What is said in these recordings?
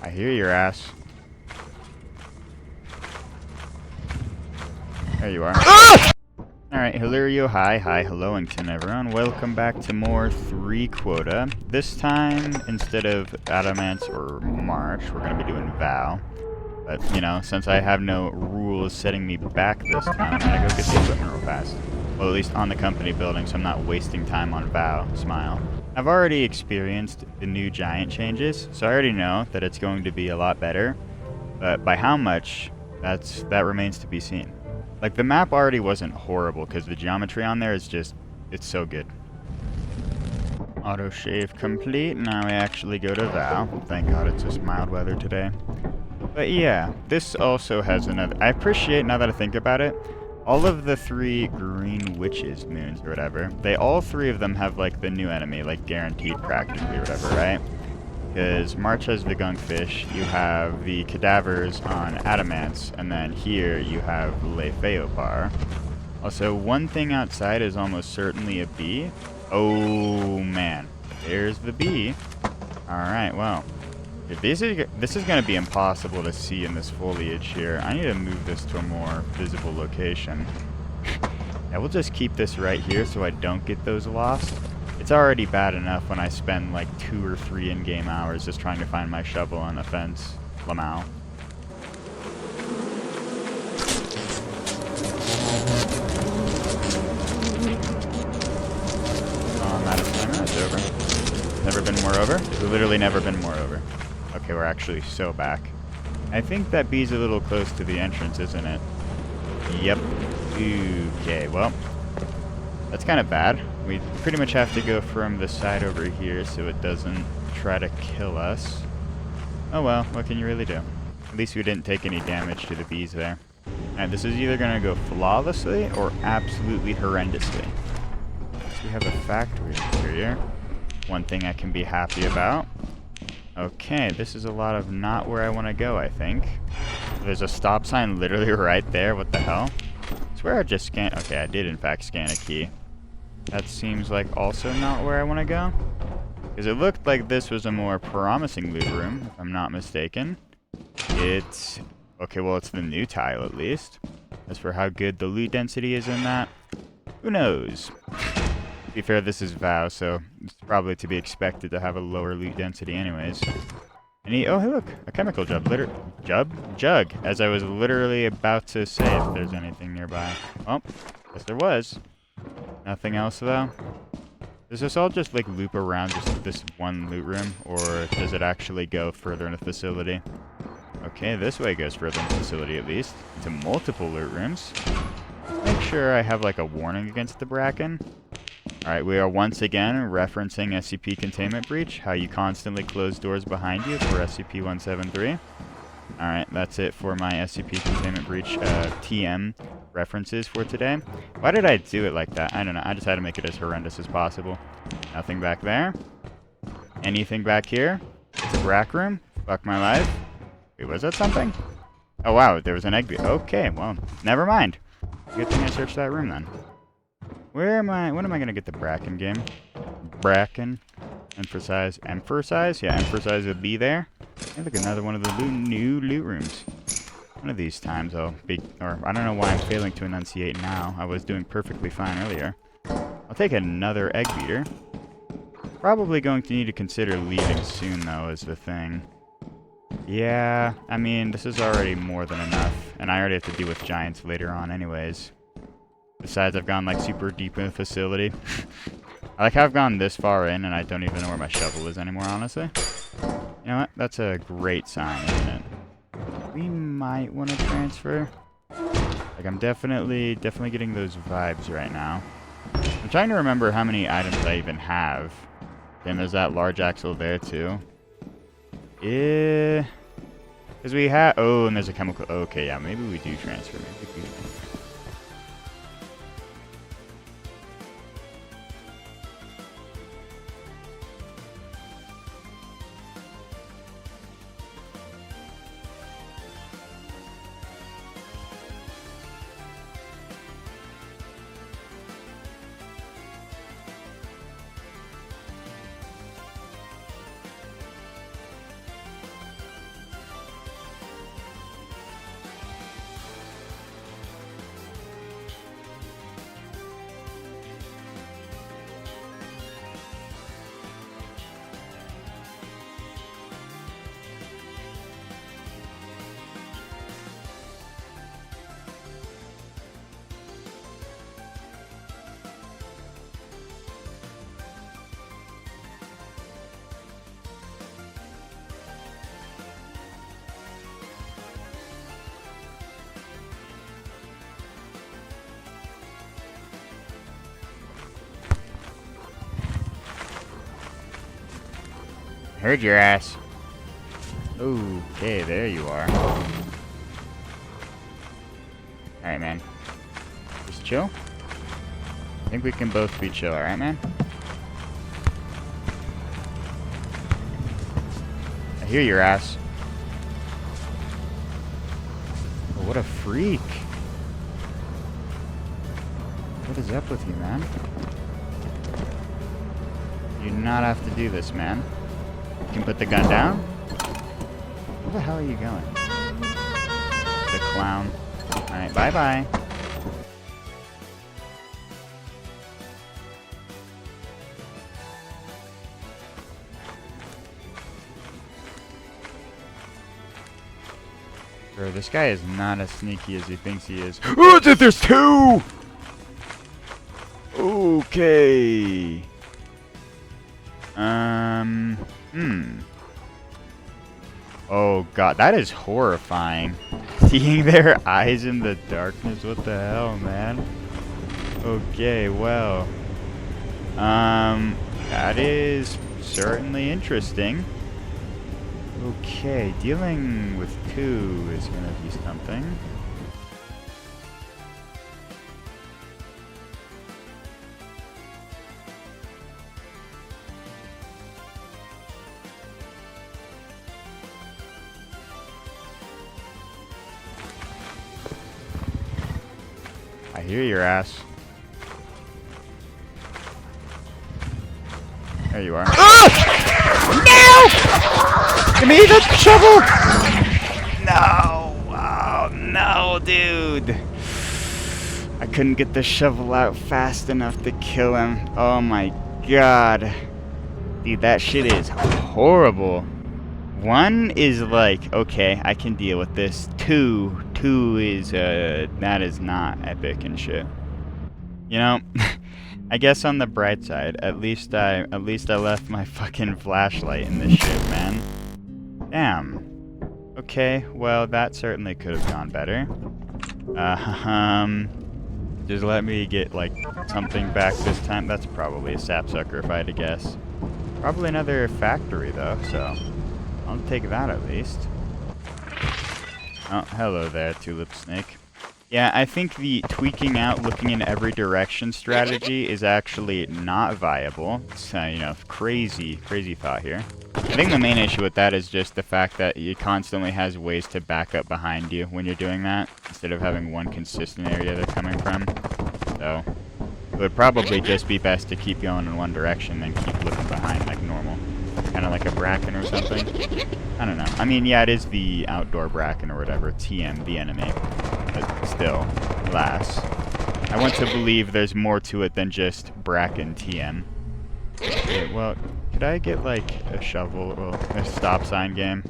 I hear your ass. There you are. Alright, Hilario, hi, Hellowington, everyone. Welcome back to more 3 quota. This time, instead of Adamance or March, we're going to be doing Vow. But, you know, since I have no rules setting me back this time, I'm going to go get the equipment real fast. Well, at least on the company building, so I'm not wasting time on Vow. Smile. I've already experienced the new giant changes, so I already know that it's going to be a lot better. But by how much, that remains to be seen. Like, the map already wasn't horrible, because the geometry on there is just, it's so good. Auto shave complete. Now we actually go to Vow. Thank God it's just mild weather today. But yeah, this also has another... I appreciate, now that I think about it, all of the 3 green witches moons or whatever, all 3 of them have, like, the new enemy, like, guaranteed practically or whatever, right? Because March has the gunkfish, you have the cadavers on Adamance, and then here you have Le Feopar. Also, one thing outside is almost certainly a bee. Oh man, there's the bee. Alright, well, if this is going to be impossible to see in this foliage here. I need to move this to a more visible location. Yeah, we'll just keep this right here so I don't get those lost. It's already bad enough when I spend like 2 or 3 in-game hours just trying to find my shovel on the fence. Lamau. Oh, I'm out of time. That's over. Never been more over? It's literally never been more over. Okay, we're actually so back. I think that bee's a little close to the entrance, isn't it? Yep. Okay, well, that's kind of bad. We pretty much have to go from the side over here so it doesn't try to kill us. Oh well, what can you really do? At least we didn't take any damage to the bees there. Alright, this is either going to go flawlessly or absolutely horrendously. So we have a factory here. One thing I can be happy about. Okay, this is a lot of not where I want to go, I think. There's a stop sign literally right there. What the hell? I swear I just scanned... Okay, I did in fact scan a key. That seems like also not where I want to go. Because it looked like this was a more promising loot room, if I'm not mistaken. It's... Okay, well, it's the new tile, at least. As for how good the loot density is in that, who knows? To be fair, this is Vow, so it's probably to be expected to have a lower loot density anyways. Oh, hey, look, a chemical jug, as I was literally about to say if there's anything nearby. Oh, yes there was. Nothing else, though? Does this all just, like, loop around just this one loot room, or does it actually go further in the facility? Okay, this way goes further in the facility, at least. To multiple loot rooms. Make sure I have, like, a warning against the Bracken. Alright, we are once again referencing SCP Containment Breach, how you constantly close doors behind you for SCP-173. Alright, that's it for my SCP Containment Breach TM references for today. Why did I do it like that? I don't know, I just had to make it as horrendous as possible. Nothing back there. Anything back here? It's a brack room? Fuck my life. Wait, was that something? Oh wow, there was an egg. Okay, well, never mind. Good thing I searched that room then. Where am I? When am I gonna get the Bracken game? Bracken. Emphasize. Yeah, emphasize would be there. Hey, look, another one of the new loot rooms. One of these times I'll be... Or, I don't know why I'm failing to enunciate now. I was doing perfectly fine earlier. I'll take another egg beater. Probably going to need to consider leaving soon, though, is the thing. Yeah, I mean, this is already more than enough. And I already have to deal with giants later on anyways. Besides, I've gone, like, super deep in the facility. I like how I've gone this far in, and I don't even know where my shovel is anymore, honestly. You know what? That's a great sign, isn't it? We might want to transfer. Like, I'm definitely getting those vibes right now. I'm trying to remember how many items I even have. And there's that large axle there, too. Because we have... Oh, and there's a chemical... Okay, yeah, maybe we do transfer. Maybe we do. Heard your ass. Okay, there you are. Alright, man. Just chill. I think we can both be chill, alright, man? I hear your ass. Oh, what a freak. What is up with you, man? You do not have to do this, man. You can put the gun down. Where the hell are you going? The clown. Alright, bye-bye. Bro, this guy is not as sneaky as he thinks he is. Oh, there's two! Okay. Oh god, that is horrifying. Seeing their eyes in the darkness, what the hell, man? Okay, well. That is certainly interesting. Okay, dealing with two is gonna be something. I hear your ass. There you are. Ah! No! Give me the shovel! No! Oh, no, dude. I couldn't get the shovel out fast enough to kill him. Oh my god. Dude, that shit is horrible. One is like, okay, I can deal with this. Two is, that is not epic and shit. You know, I guess on the bright side, at least I left my fucking flashlight in this shit, man. Damn. Okay, well, that certainly could have gone better. Just let me get, like, something back this time. That's probably a sapsucker if I had to guess. Probably another factory, though, so I'll take that at least. Oh, hello there, Tulip Snake. Yeah, I think the tweaking out, looking in every direction strategy is actually not viable. It's, you know, crazy thought here. I think the main issue with that is just the fact that it constantly has ways to back up behind you when you're doing that, instead of having one consistent area they're coming from. So, it would probably just be best to keep going in one direction and keep looking behind like normal. Kind of like a bracken or something. I don't know. I mean, yeah, it is the outdoor bracken or whatever. TM, the enemy. But still, alas. I want to believe there's more to it than just bracken TM. Okay, well, could I get, like, a shovel? Well, a stop sign game?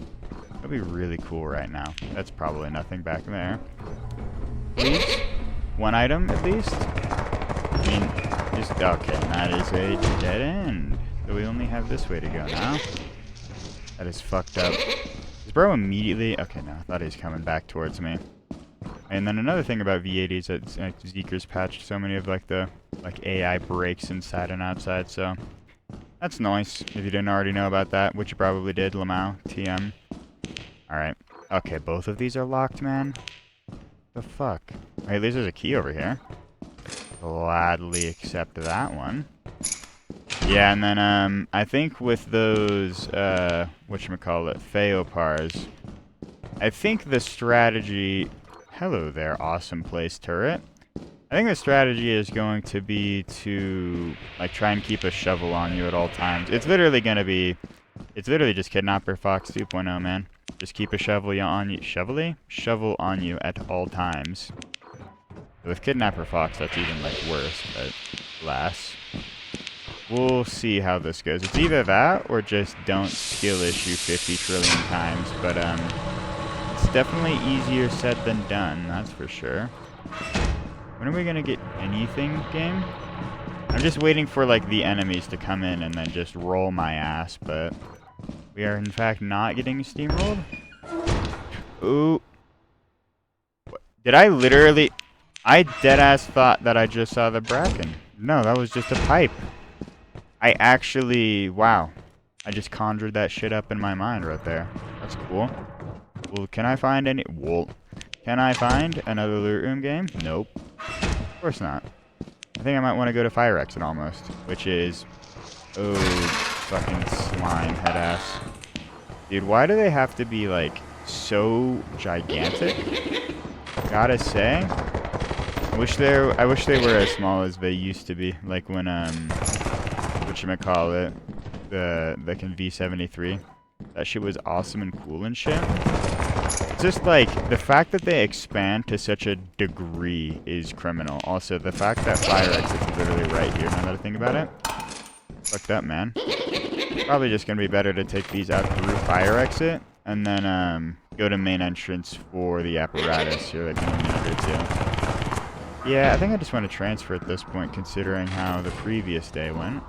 That'd be really cool right now. That's probably nothing back there. Please? One item, at least? I mean, just... Okay, that is a dead end. So we only have this way to go now. That is fucked up. Is bro immediately... Okay, no, I thought he was coming back towards me. And then another thing about V80 is that Zeeker's patched so many of, like, the AI breaks inside and outside, so... That's nice, if you didn't already know about that, which you probably did, Lamau, TM. Alright. Okay, both of these are locked, man. The fuck? Hey, at least there's a key over here. Gladly accept that one. Yeah, and then, I think with those, whatchamacallit, Feopars, I think the strategy... Hello there, awesome place turret. I think the strategy is going to be to, like, try and keep a shovel on you at all times. It's literally gonna be... It's literally just Kidnapper Fox 2.0, man. Just keep a shovel on you... Shovel on you at all times. With Kidnapper Fox, that's even, like, worse, but... Alas. We'll see how this goes. It's either that, or just don't skill issue 50 trillion times, but, it's definitely easier said than done, that's for sure. When are we gonna get anything, game? I'm just waiting for, like, the enemies to come in and then just roll my ass, but... We are, in fact, not getting steamrolled? Ooh. Did I literally... I deadass thought that I just saw the bracken. No, that was just a pipe. I actually... Wow. I just conjured that shit up in my mind right there. That's cool. Well, can I find any... Well, can I find another loot room game? Nope. Of course not. I think I might want to go to Fire Exit almost, which is... Oh, fucking slime head ass. Dude, why do they have to be, like, so gigantic? Gotta say, I wish they were as small as they used to be. Like when, whatchamacallit, the V73. That shit was awesome and cool and shit. Just, like, the fact that they expand to such a degree is criminal. Also, the fact that Fire Exit's literally right here, now that I think about it. Fucked up, man. Probably just gonna be better to take these out through Fire Exit and then go to main entrance for the apparatus here, like in a minute or two. Yeah, I think I just want to transfer at this point, considering how the previous day went.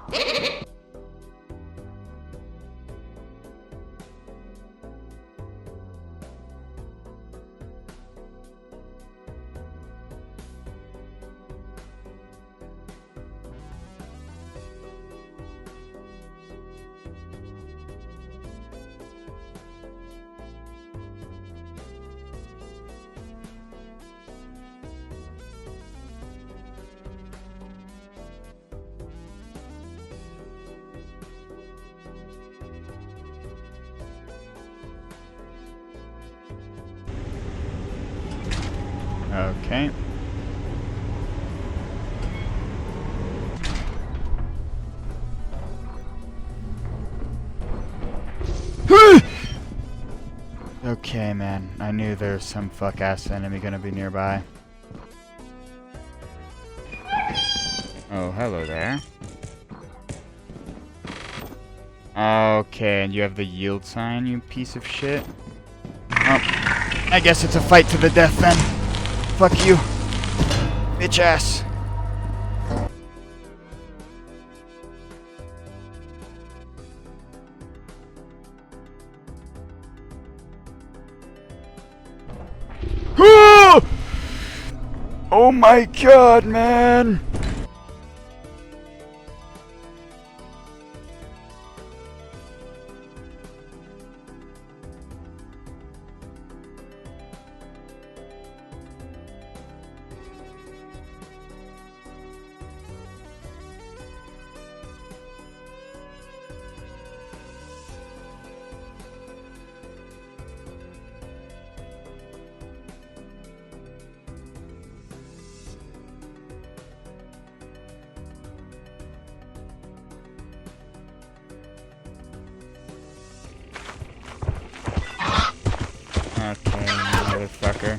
Okay. Okay, man. I knew there was some fuck-ass enemy gonna be nearby. Oh, hello there. Okay, and you have the yield sign, you piece of shit. Oh, I guess it's a fight to the death then. Fuck you, bitch ass. Oh my god, man! Okay, motherfucker.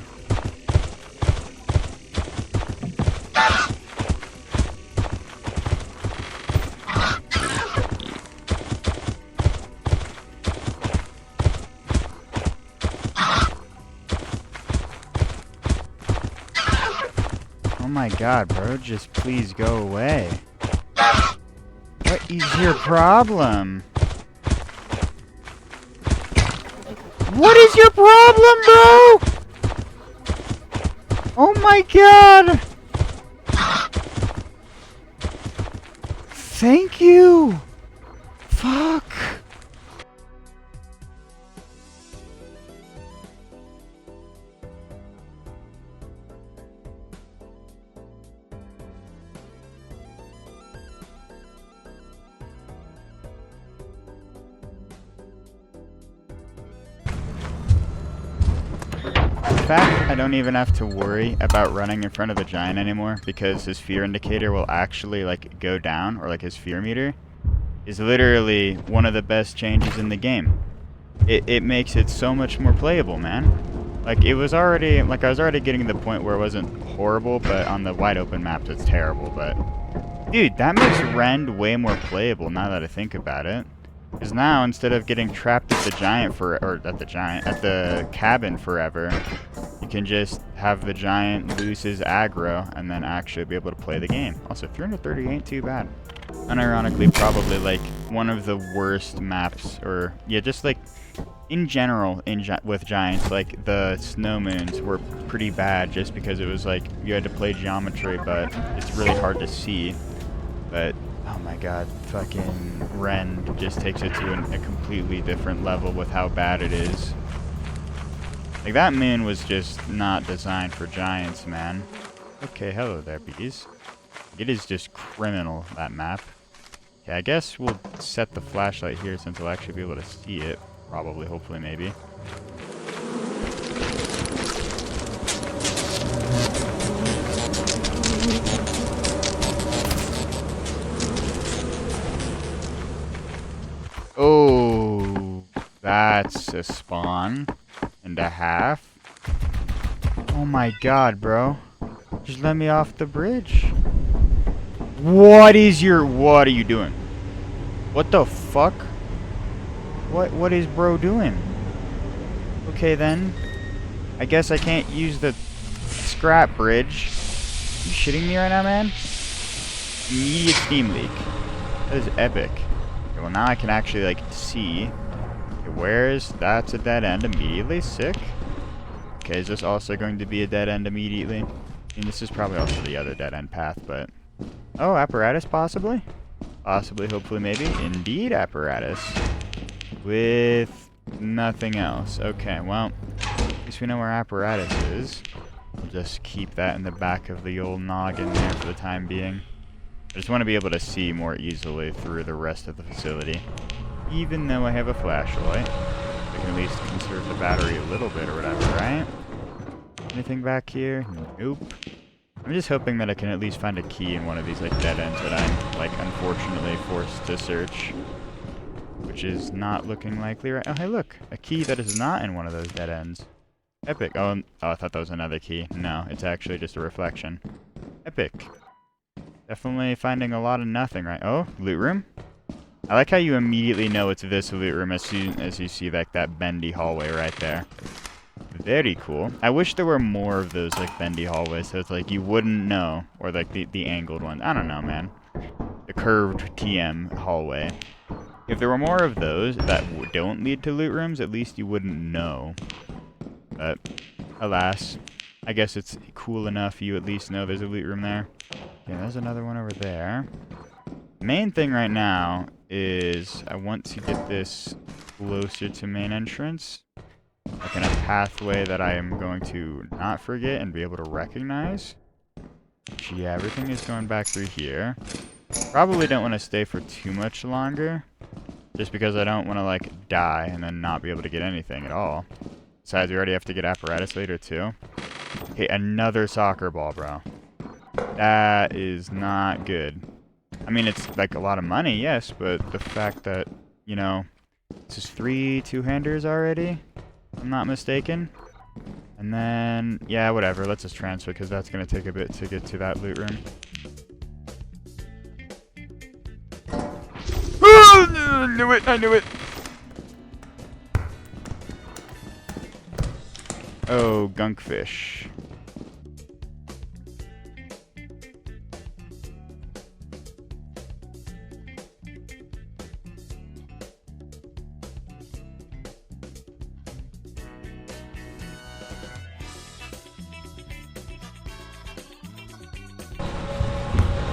Oh my god, bro, just please go away. What is your problem? What is your problem, bro? Oh my god! Thank you! Fuck! In fact, I don't even have to worry about running in front of the giant anymore because his fear indicator will actually like go down, or like his fear meter is literally one of the best changes in the game. It makes it so much more playable, man. Like it was already, like I was already getting to the point where it wasn't horrible, but on the wide open maps it's terrible. But dude, that makes Rend way more playable now that I think about it. Because now, instead of getting trapped at the giant at the cabin forever, you can just have the giant lose his aggro and then actually be able to play the game. Also, 330 ain't too bad. Unironically, probably like one of the worst maps, or yeah, just like in general with giants, like the snow moons were pretty bad just because it was like you had to play geometry, but it's really hard to see. But oh my god, fucking Rend just takes it to a completely different level with how bad it is. Like, that moon was just not designed for giants, man. Okay, hello there, bees. It is just criminal, that map. Okay, I guess we'll set the flashlight here since I'll actually be able to see it. Probably, hopefully, maybe. Oh, that's a spawn and a half. Oh my god, bro. Just let me off the bridge. What are you doing? What the fuck? What is bro doing? Okay then. I guess I can't use the scrap bridge. You shitting me right now, man? Immediate steam leak. That is epic. Okay, well now I can actually like see. Okay, that's a dead end immediately. Sick. Okay, is this also going to be a dead end immediately? I mean, this is probably also the other dead end path, but... Oh, apparatus, possibly? Possibly, hopefully, maybe. Indeed, apparatus. With nothing else. Okay, well, at least we know where apparatus is. We'll just keep that in the back of the old noggin there for the time being. I just want to be able to see more easily through the rest of the facility. Even though I have a flashlight. I can at least conserve the battery a little bit or whatever, right? Anything back here? Nope. I'm just hoping that I can at least find a key in one of these like dead ends that I'm like unfortunately forced to search. Which is not looking likely, right? Oh, hey look! A key that is not in one of those dead ends. Epic. Oh, I thought that was another key. No, it's actually just a reflection. Epic. Definitely finding a lot of nothing, right? Oh, loot room? I like how you immediately know it's this loot room as soon as you see like that bendy hallway right there. Very cool. I wish there were more of those like bendy hallways so it's like you wouldn't know. Or like the angled ones. I don't know, man. The curved TM hallway. If there were more of those that don't lead to loot rooms, at least you wouldn't know. But, alas, I guess it's cool enough you at least know there's a loot room there. Okay, there's another one over there. The main thing right now is I want to get this closer to main entrance. Like in a pathway that I am going to not forget and be able to recognize. Yeah, everything is going back through here. Probably don't want to stay for too much longer. Just because I don't want to, like, die and then not be able to get anything at all. Besides, we already have to get apparatus later, too. Okay, another soccer ball, bro. That is not good. I mean, it's, like, a lot of money, yes, but the fact that, you know, this is 3 two-handers already, if I'm not mistaken. And then, yeah, whatever, let's just transfer, because that's going to take a bit to get to that loot room. I knew it! I knew it! Oh, gunkfish.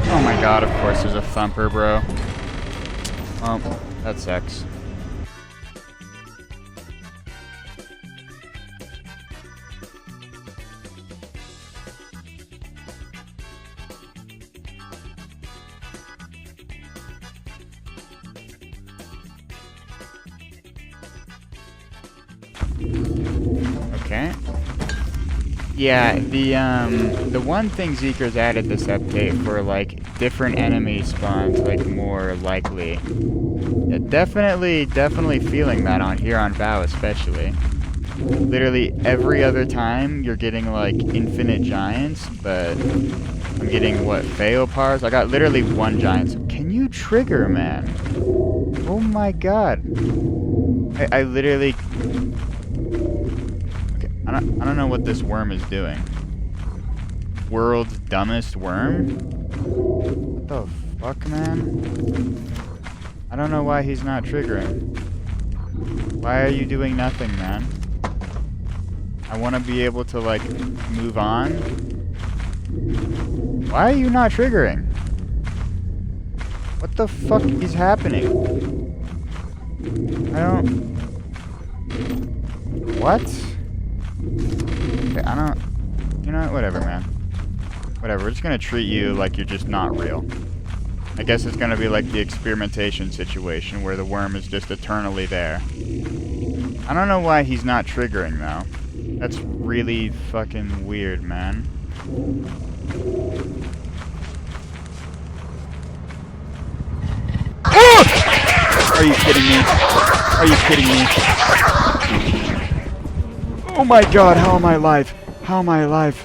Oh my god, of course there's a thumper, bro. Oh, that sucks. Okay. Yeah, the one thing Zeeker's added this update for like different enemy spawns like more likely. Yeah, definitely feeling that on here on Vow especially. Literally every other time you're getting like infinite giants, but I'm getting what, Feopars? I got literally one giant. So can you trigger, man? Oh my god. I literally I don't know what this worm is doing. World's dumbest worm? What the fuck, man? I don't know why he's not triggering. Why are you doing nothing, man? I want to be able to, like, move on. Why are you not triggering? What the fuck is happening? I don't... What? Okay, I don't... You know what? Whatever, man. Whatever, we're just gonna treat you like you're just not real. I guess it's gonna be like the experimentation situation where the worm is just eternally there. I don't know why he's not triggering, though. That's really fucking weird, man. Are you kidding me? Are you kidding me? Oh my god, how am I alive? How am I alive?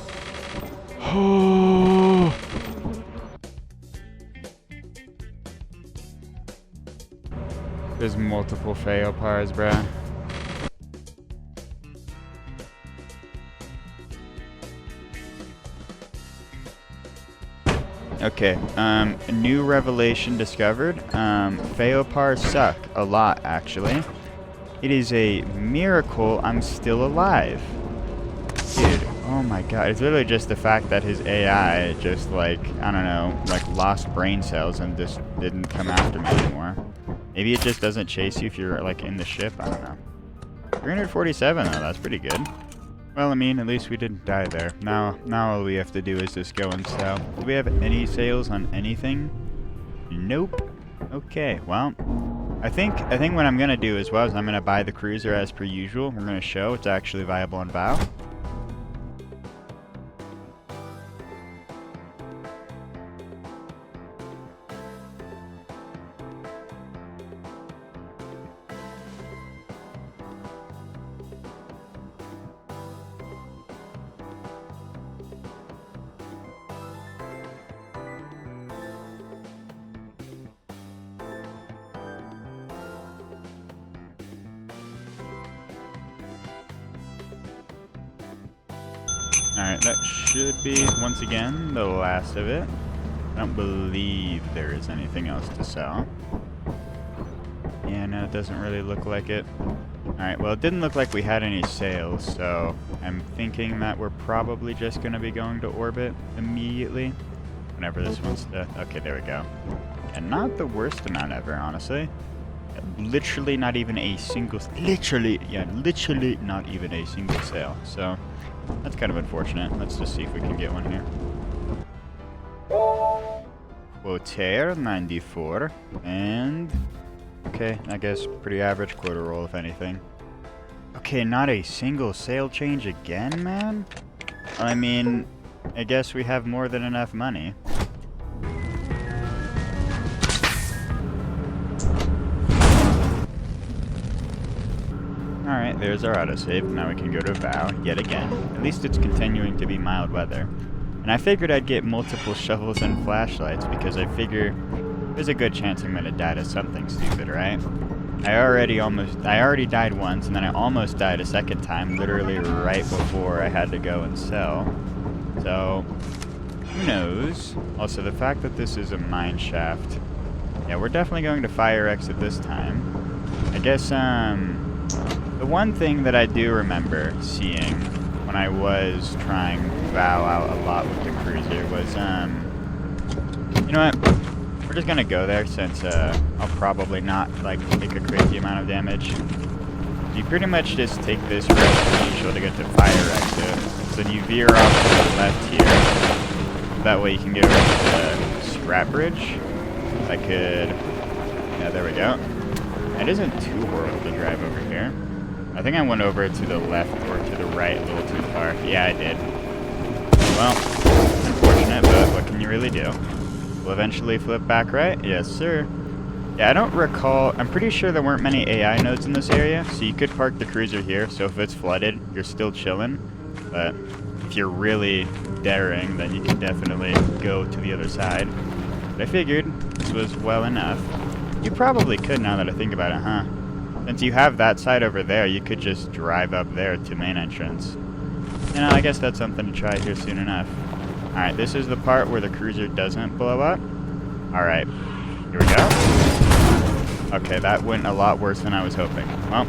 Oh. There's multiple fail-pars, bruh. Okay, a new revelation discovered. Feopars suck a lot, actually. It is a miracle I'm still alive. Dude, oh my god. It's literally just the fact that his AI just, like, I don't know, like, lost brain cells and just didn't come after me anymore. Maybe it just doesn't chase you if you're, like, in the ship. I don't know. 347, though. That's pretty good. Well, I mean, at least we didn't die there. Now all we have to do is just go and sell. Do we have any sales on anything? Nope. Okay, well, I think what I'm gonna do as well is I'm gonna buy the cruiser as per usual. We're gonna show it's actually viable on VOW. Alright, that should be, once again, the last of it. I don't believe there is anything else to sell. Yeah, no, it doesn't really look like it. Alright, well, it didn't look like we had any sales, so I'm thinking that we're probably just going to be going to orbit immediately. Whenever this one's done. Okay, there we go. And not the worst amount ever, honestly. Literally not even a single... Literally not even a single sale, so... That's kind of unfortunate. Let's just see if we can get one here. Quotaire, 94. And... Okay, I guess pretty average quota roll, if anything. Okay, not a single sale change again, man? I mean, I guess we have more than enough money. Alright, there's our autosave. Now we can go to VOW yet again. At least it's continuing to be mild weather. And I figured I'd get multiple shovels and flashlights because I figure there's a good chance I'm gonna die to something stupid, right? I already died once, and then I almost died a second time, literally right before I had to go and sell. So, who knows? Also, the fact that this is a mine shaft. Yeah, we're definitely going to fire exit this time. I guess, the one thing that I do remember seeing when I was trying VOW out a lot with the cruiser was, you know what? We're just gonna go there since, I'll probably not, like, take a crazy amount of damage. You pretty much just take this route as usual to get to fire exit. So then you veer off to the left here. That way you can get over to the scrap bridge. I could... Yeah, there we go. It isn't too horrible to drive over here. I think I went over to the left or to the right a little too far. Yeah, I did. Well, unfortunate, but what can you really do? We'll eventually flip back right? Yes, sir. Yeah, I don't recall. I'm pretty sure there weren't many AI nodes in this area, so you could park the cruiser here, so if it's flooded, you're still chilling. But if you're really daring, then you can definitely go to the other side. But I figured this was well enough. You probably could now that I think about it, huh? Since you have that side over there, you could just drive up there to main entrance. You know, I guess that's something to try here soon enough. Alright, this is the part where the cruiser doesn't blow up. Alright, here we go. Okay, that went a lot worse than I was hoping. Well,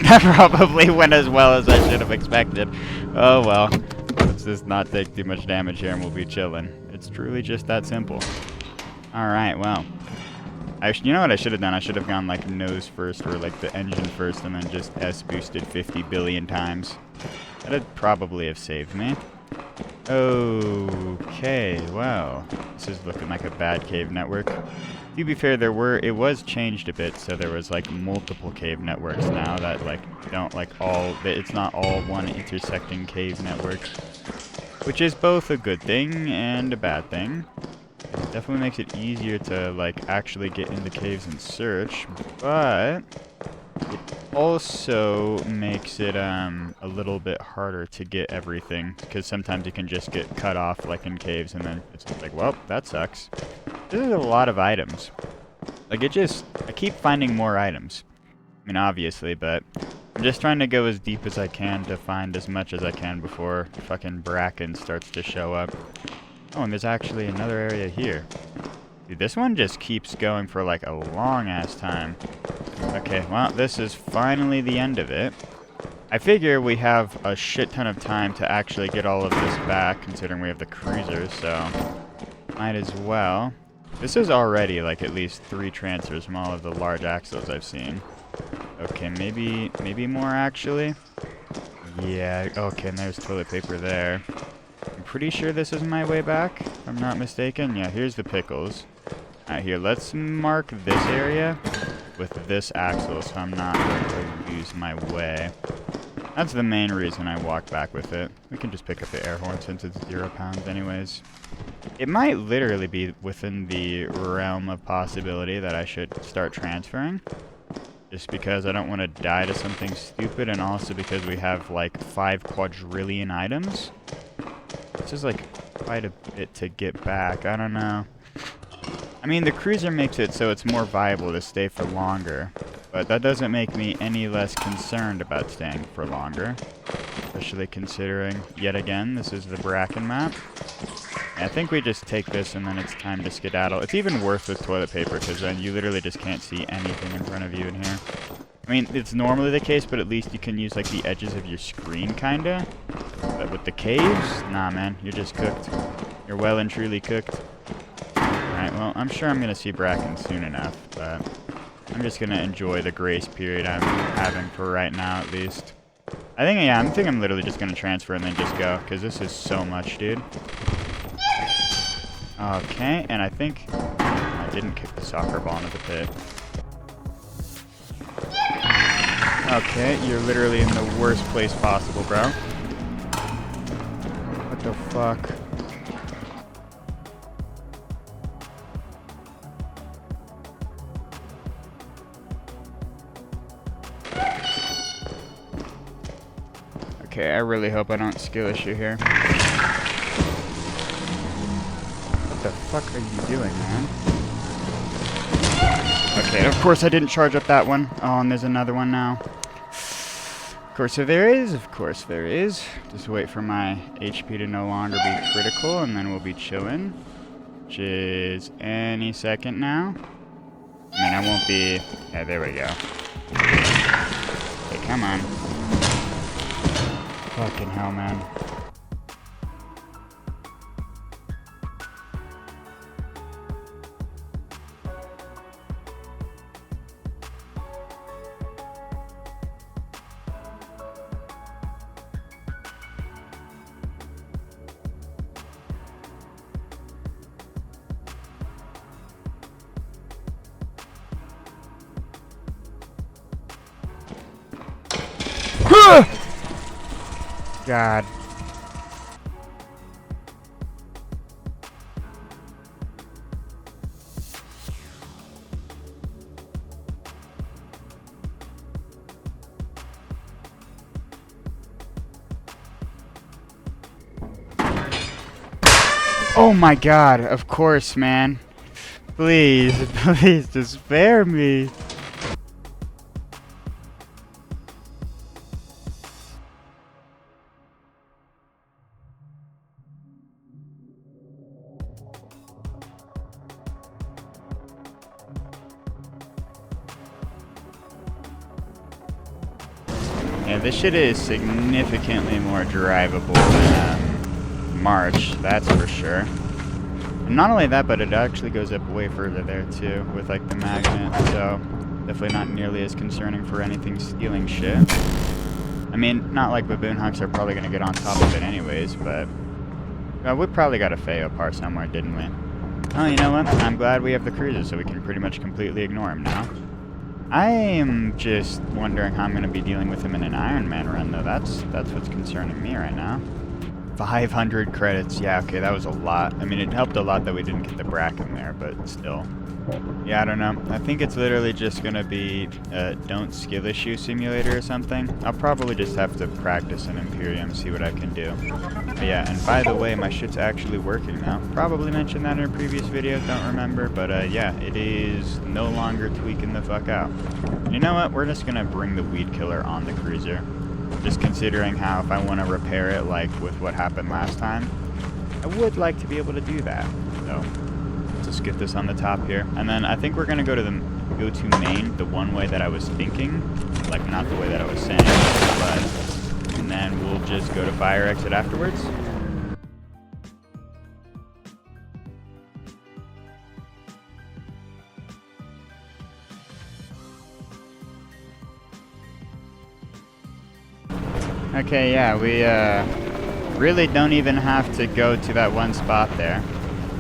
that probably went as well as I should have expected. Oh well, let's just not take too much damage here and we'll be chilling. It's truly just that simple. Alright, well, You know what I should have done? I should have gone like nose first or like the engine first and then just S boosted 50 billion times. That'd probably have saved me. Okay, well, this is looking like a bad cave network. To be fair, it was changed a bit, so there was like multiple cave networks now that like don't like it's not all one intersecting cave network, which is both a good thing and a bad thing. It definitely makes it easier to like actually get into caves and search, but it also makes it a little bit harder to get everything, because sometimes you can just get cut off like in caves and then it's like, well, that sucks. This is a lot of items. Like I keep finding more items. I mean, obviously, but I'm just trying to go as deep as I can to find as much as I can before fucking bracken starts to show up. Oh, and there's actually another area here. Dude, this one just keeps going for like a long ass time. Okay, well, this is finally the end of it. I figure we have a shit ton of time to actually get all of this back, considering we have the cruiser, so might as well. This is already like at least 3 transfers from all of the large axles I've seen. Okay, maybe more actually. Yeah, okay, and there's toilet paper there. I'm pretty sure this is my way back, if I'm not mistaken. Yeah, here's the pickles. Alright, here, let's mark this area with this axle so I'm not going to lose my way. That's the main reason I walked back with it. We can just pick up the air horn since it's 0 pounds anyways. It might literally be within the realm of possibility that I should start transferring. Just because I don't want to die to something stupid, and also because we have like 5 quadrillion items. This is like quite a bit to get back. I don't know. I mean, the cruiser makes it so it's more viable to stay for longer, but that doesn't make me any less concerned about staying for longer. Especially considering, yet again, this is the bracken map. I think we just take this and then it's time to skedaddle. It's even worse with toilet paper, because then you literally just can't see anything in front of you in here. I mean, it's normally the case, but at least you can use like the edges of your screen, kinda. But with the caves, nah man, you're just cooked. You're well and truly cooked. Alright, well, I'm sure I'm gonna see bracken soon enough, but I'm just gonna enjoy the grace period I'm having for right now, at least. I think I'm literally just gonna transfer and then just go, because this is so much, dude. Okay, and I think I didn't kick the soccer ball into the pit. Okay, you're literally in the worst place possible, bro. What the fuck? Okay, I really hope I don't skill issue here. What the fuck are you doing, man? Okay, of course I didn't charge up that one. Oh, and there's another one now. Of course there is. Of course there is. Just wait for my HP to no longer be critical, and then we'll be chilling. Which is any second now. I mean, I won't be... Yeah, there we go. Okay, come on. Fucking hell, man. God. Oh my God, of course, man. Please, please, just spare me. Yeah, this shit is significantly more drivable than March, that's for sure. Not only that, but it actually goes up way further there too, with like the magnet, so definitely not nearly as concerning for anything stealing shit. I mean, not like baboon hawks are probably going to get on top of it anyways, but we probably got a Feo part somewhere, didn't we? Oh, you know what? I'm glad we have the cruiser, so we can pretty much completely ignore him now. I am just wondering how I'm going to be dealing with him in an Iron Man run, though. That's what's concerning me right now. 500 credits. Yeah, okay, that was a lot. I mean, it helped a lot that we didn't get the bracken there, but still. Yeah, I don't know. I think it's literally just going to be a don't skill issue simulator or something. I'll probably just have to practice an Imperium, see what I can do. But yeah, and by the way, my shit's actually working now. Probably mentioned that in a previous video, don't remember. But yeah, it is no longer tweaking the fuck out. And you know what? We're just going to bring the weed killer on the cruiser. Just considering how if I want to repair it like with what happened last time, I would like to be able to do that. So let's get this on the top here. And then I think we're going to go to main the one way that I was thinking. Like not the way that I was saying. But, and then we'll just go to fire exit afterwards. Okay, yeah, we really don't even have to go to that one spot there.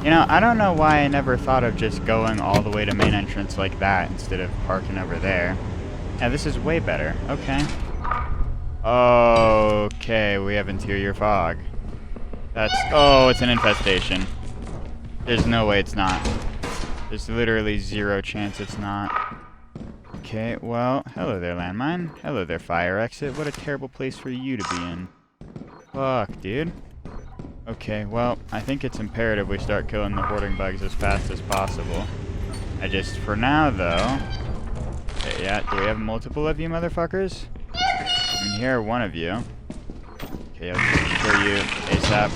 You know, I don't know why I never thought of just going all the way to main entrance like that instead of parking over there. Yeah, this is way better. Okay. Okay, we have interior fog. That's... Oh, it's an infestation. There's no way it's not. There's literally zero chance it's not. Okay, well, hello there, landmine. Hello there, fire exit. What a terrible place for you to be in. Fuck, dude. Okay, well, I think it's imperative we start killing the hoarding bugs as fast as possible. For now, though... Okay, yeah, do we have multiple of you motherfuckers? I mean, here are one of you. Okay, I'll just kill you ASAP.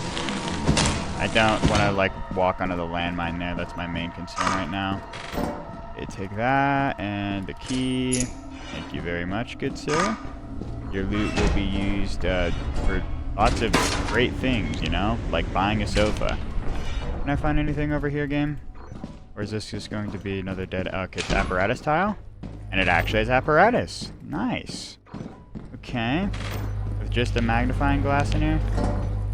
I don't want to, like, walk onto the landmine there. That's my main concern right now. Okay, take that, and the key. Thank you very much, good sir. Your loot will be used for lots of great things, you know? Like buying a sofa. Can I find anything over here, game? Or is this just going to be another dead... Okay, it's apparatus tile? And it actually has apparatus. Nice. Okay. With just a magnifying glass in here?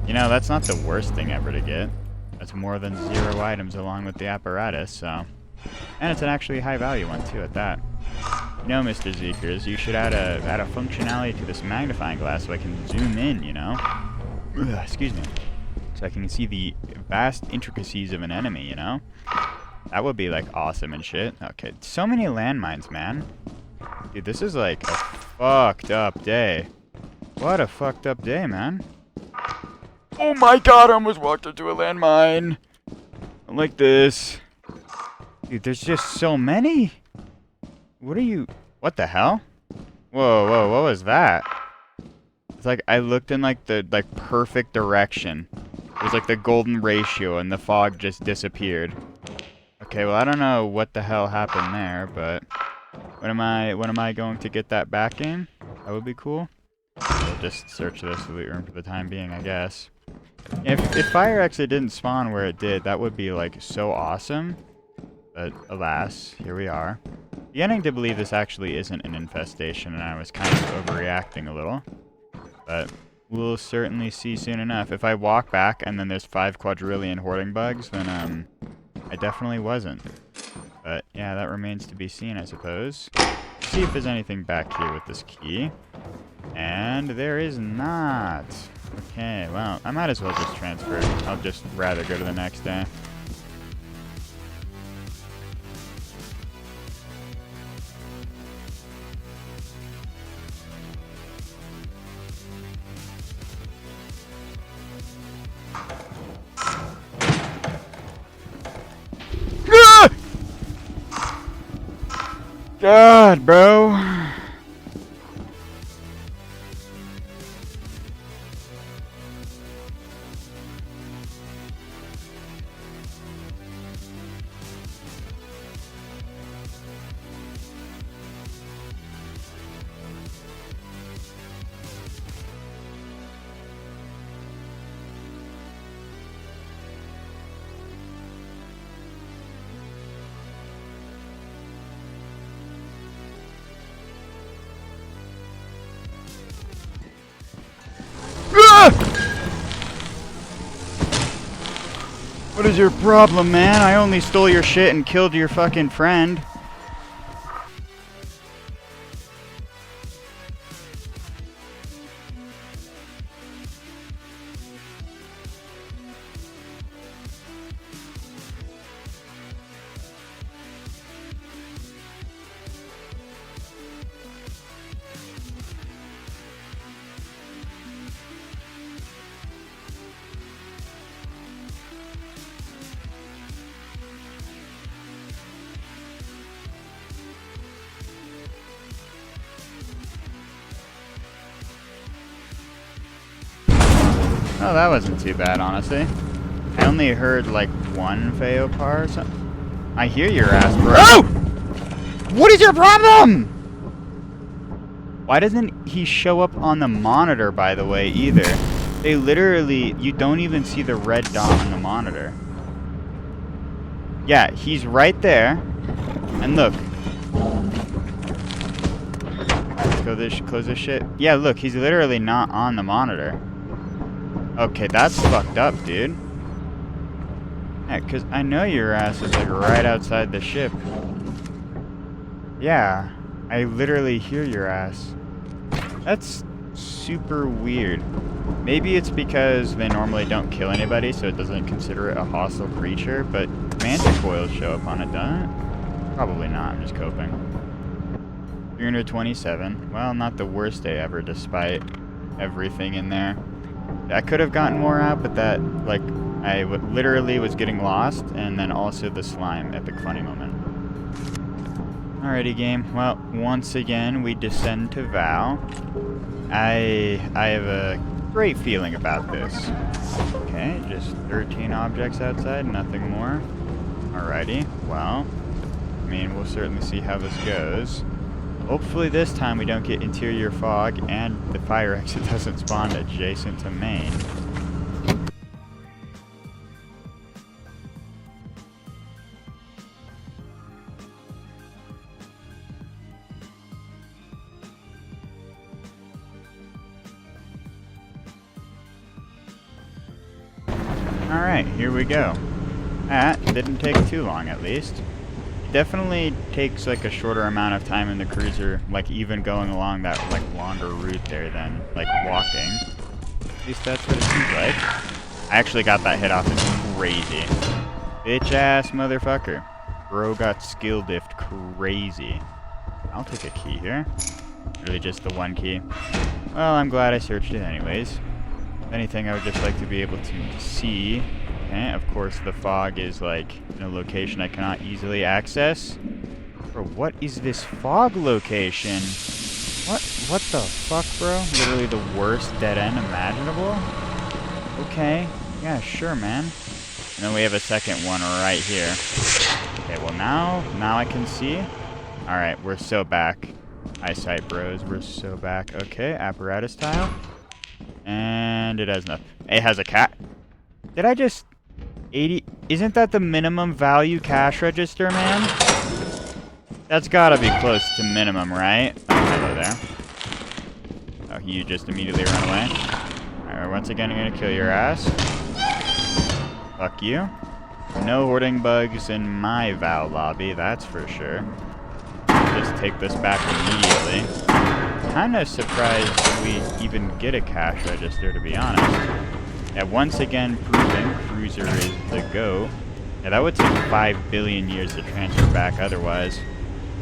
You know, that's not the worst thing ever to get. That's more than 0 items along with the apparatus, so... And it's an actually high value one too at that. You know, Mr. Zeekers, you should add a functionality to this magnifying glass so I can zoom in, you know? Ugh, excuse me. So I can see the vast intricacies of an enemy, you know? That would be like awesome and shit. Okay, so many landmines, man. Dude, this is like a fucked up day. What a fucked up day, man. Oh my god, I almost walked into a landmine. I'm like this. Dude, there's just so many. What are you... What the hell? Whoa, whoa, what was that? It's like I looked in like the perfect direction. It was like the golden ratio and the fog just disappeared. Okay, well I don't know what the hell happened there, but when am I going to get that back in? That would be cool. We'll just search this loot room for the time being, I guess. If fire exit didn't spawn where it did, that would be like so awesome. But alas, here we are. Beginning to believe this actually isn't an infestation and I was kind of overreacting a little. But we'll certainly see soon enough. If I walk back and then there's 5 quadrillion hoarding bugs, then I definitely wasn't. But yeah, that remains to be seen, I suppose. Let's see if there's anything back here with this key. And there is not. Okay, well, I might as well just transfer. I'll just rather go to the next day. God, bro. Ah! What is your problem, man? I only stole your shit and killed your fucking friend. Oh, that wasn't too bad, honestly. I only heard like one Feopar or something. I hear your ass, bro. Oh! What is your problem? Why doesn't he show up on the monitor, by the way, either? They literally, you don't even see the red dot on the monitor. Yeah, he's right there. And look. Let's close this shit. Yeah, look, he's literally not on the monitor. Okay, that's fucked up, dude. Yeah, because I know your ass is like right outside the ship. Yeah, I literally hear your ass. That's super weird. Maybe it's because they normally don't kill anybody, so it doesn't consider it a hostile creature, but manticoils show up on it, doesn't it? Probably not, I'm just coping. 327. Well, not the worst day ever, despite everything in there. I could have gotten more out, but that, like, I literally was getting lost, and then also the slime, epic funny moment. Alrighty, game. Well, once again, we descend to Vow. I have a great feeling about this. Okay, just 13 objects outside, nothing more. Alrighty, well, I mean, we'll certainly see how this goes. Hopefully this time we don't get interior fog and the fire exit doesn't spawn adjacent to main. Alright, here we go. That didn't take too long, at least. Definitely takes like a shorter amount of time in the cruiser, like even going along that like longer route there than like walking. At least that's what it seems like. I actually got that hit off. It's crazy. Bitch ass motherfucker. Bro got skill diffed crazy. I'll take a key here. Really just the one key. Well, I'm glad I searched it anyways. If anything, I would just like to be able to see. Okay, of course the fog is like in a location I cannot easily access. Bro, what is this fog location? What the fuck, bro? Literally the worst dead end imaginable? Okay, yeah, sure, man. And then we have a second one right here. Okay, well now I can see. Alright, we're so back. Eyesight bros, we're so back. Okay, apparatus tile. And it has nothing. It has a cat. Did I just... 80... Isn't that the minimum value cash register, man? That's gotta be close to minimum, right? Oh, hello there. Oh, you just immediately run away. Alright, once again, I'm gonna kill your ass. Fuck you. No hoarding bugs in my Val lobby, that's for sure. Just take this back immediately. Kinda surprised we even get a cash register, to be honest. Yeah, once again, proving cruiser is the go. Yeah, that would take 5 billion years to transfer back otherwise.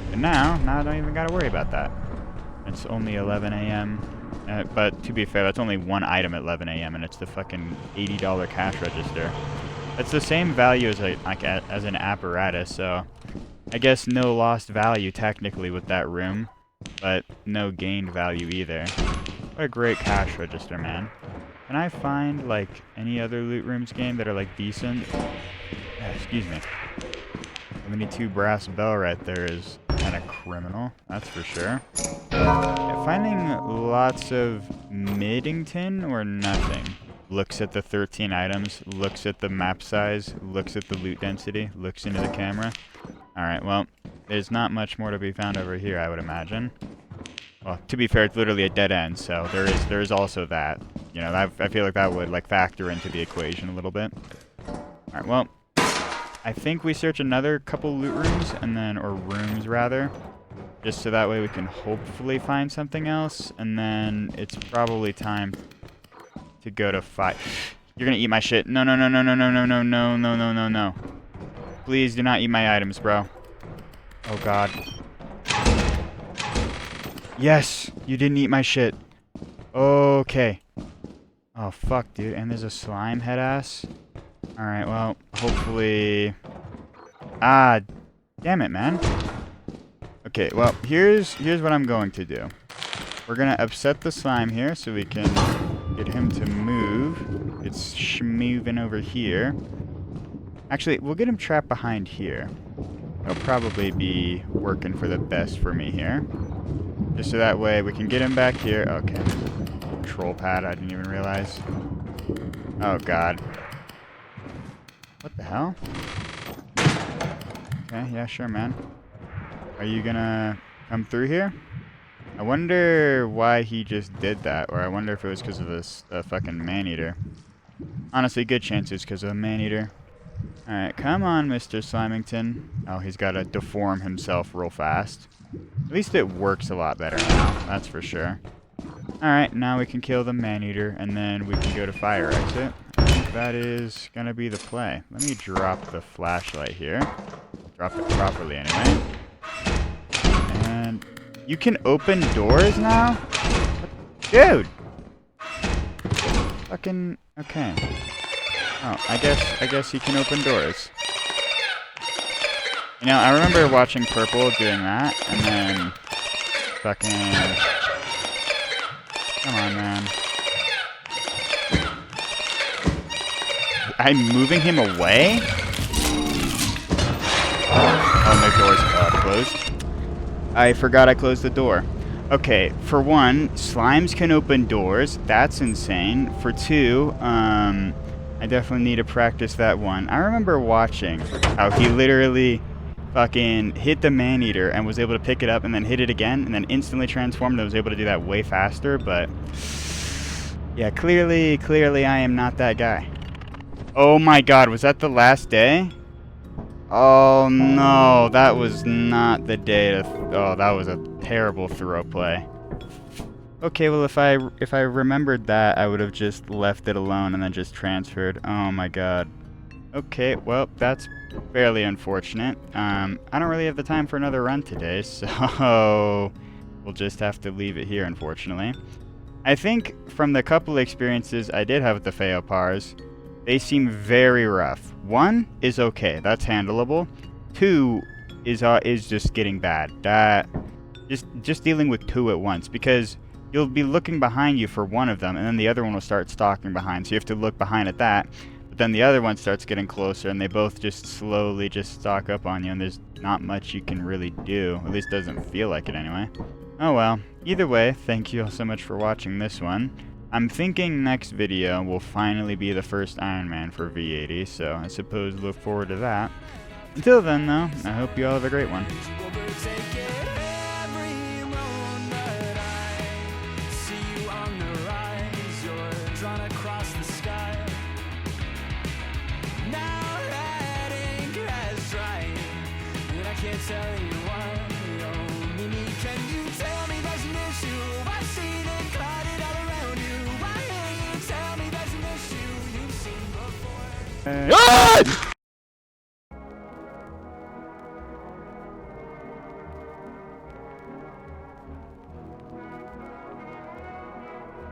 But now I don't even gotta worry about that. It's only 11 a.m. But to be fair, that's only one item at 11 a.m. and it's the fucking $80 cash register. That's the same value as as an apparatus, so I guess no lost value technically with that room, but no gained value either. What a great cash register, man. Can I find, like, any other loot rooms game that are, like, decent? Excuse me. 72 brass bell right there is kind of criminal, that's for sure. Yeah, finding lots of Middington or nothing. Looks at the 13 items, looks at the map size, looks at the loot density, looks into the camera. Alright, well, there's not much more to be found over here, I would imagine. Well, to be fair, it's literally a dead end, so there is also that. You know, I feel like that would like factor into the equation a little bit. All right, well, I think we search another couple loot rooms or rooms rather, just so that way we can hopefully find something else, and then it's probably time to go to fight. You're gonna eat my shit. No, no, no, no, no, no, no, no, no, no, no, no, no. Please do not eat my items, bro. Oh god. Yes, you didn't eat my shit. Okay. Oh fuck, dude. And there's a slime head ass. Alright, well, hopefully... Ah, damn it, man. Okay, well, here's what I'm going to do. We're gonna upset the slime here so we can get him to move. It's schmoving over here. Actually, we'll get him trapped behind here. It'll probably be working for the best for me here. Just so that way we can get him back here. Okay. Control pad, I didn't even realize. Oh, God. What the hell? Okay, yeah, sure, man. Are you gonna come through here? I wonder why he just did that, or I wonder if it was because of this fucking man-eater. Honestly, good chances because of the man-eater. Alright, come on, Mr. Slimington. Oh, he's got to deform himself real fast. At least it works a lot better now, that's for sure. Alright, now we can kill the man-eater, and then we can go to fire exit. I think that is going to be the play. Let me drop the flashlight here. Drop it properly anyway. And you can open doors now? Dude! Fucking... Okay. Oh, I guess he can open doors. You know, I remember watching Purple doing that, and then fucking... Come on, man. I'm moving him away? Oh, the door's closed. I forgot I closed the door. Okay, for one, slimes can open doors. That's insane. For two, I definitely need to practice that one. I remember watching how he literally fucking hit the man-eater and was able to pick it up and then hit it again and then instantly transformed and was able to do that way faster, but yeah, clearly I am not that guy. Oh my god, was that the last day? Oh no, that was not the day to... Oh, that was a terrible throw play. Okay, well, if I remembered that, I would have just left it alone and then just transferred. Oh my god. Okay, well, that's fairly unfortunate. I don't really have the time for another run today, so we'll just have to leave it here, unfortunately. I think from the couple experiences I did have with the Feopars, they seem very rough. One is okay, that's handleable. Two is just getting bad. That just dealing with two at once, because you'll be looking behind you for one of them, and then the other one will start stalking behind, so you have to look behind at that. But then the other one starts getting closer, and they both just slowly just stalk up on you, and there's not much you can really do. At least doesn't feel like it anyway. Oh well. Either way, thank you all so much for watching this one. I'm thinking next video will finally be the first Iron Man for V80, so I suppose look forward to that. Until then, though, I hope you all have a great one. Tell you why, oh, Mimi, can you tell me there's an issue? I've seen it clouded all around you. Why can't you tell me there's an issue you've seen before?